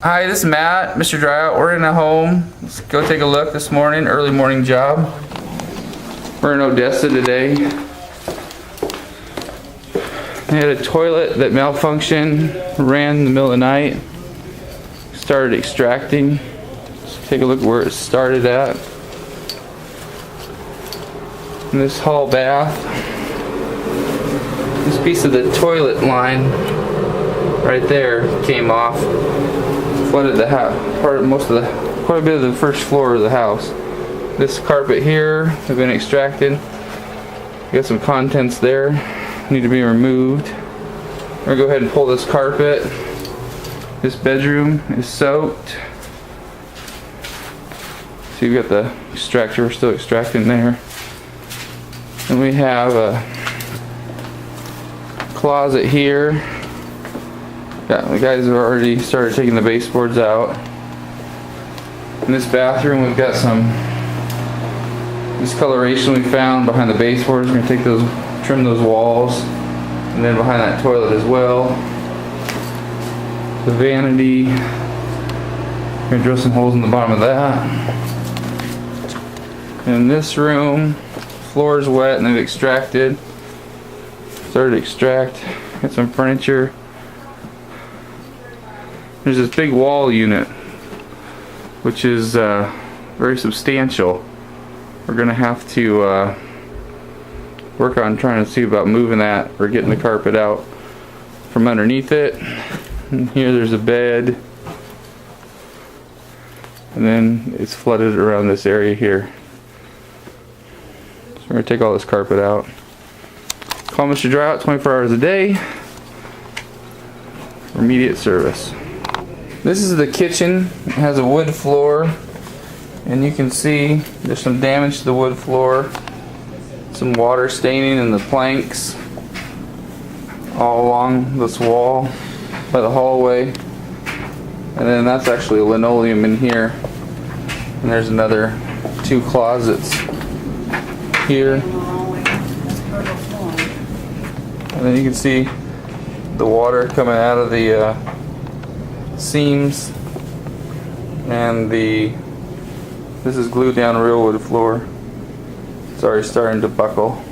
Hi, this is Matt, Mr. Dryout. We're in a home. Let's go take a look this morning, early morning job. We're in Odessa today. They had a toilet that malfunctioned, ran in the middle of the night, started extracting. Let's take a look where it started at. In this hall bath, this piece of the toilet line right there came off. Flooded the house, quite a bit of the first floor of the house. This carpet here has been extracted. Got some contents there, need to be removed. We're gonna go ahead and pull this carpet. This bedroom is soaked. So you've got the extractor still extracting there. And we have a closet here. The guys have already started taking the baseboards out. In this bathroom, we've got some discoloration we found behind the baseboards. We're going to trim those walls, and then behind that toilet as well. The vanity, we're going to drill some holes in the bottom of that. In this room, floor is wet and they've extracted. Started to extract. Got some furniture. There's this big wall unit, which is very substantial. We're going to have to work on trying to see about moving that or getting the carpet out from underneath it. And here there's a bed. And then it's flooded around this area here. So we're going to take all this carpet out. Call Mr. Dryout 24 hours a day for immediate service. This is the kitchen. It has a wood floor, and you can see there's some damage to the wood floor, some water staining in the planks all along this wall by the hallway, and then that's actually linoleum in here, and there's another 2 closets here, and then you can see the water coming out of the seams, and this is glued down real wood floor. It's already starting to buckle.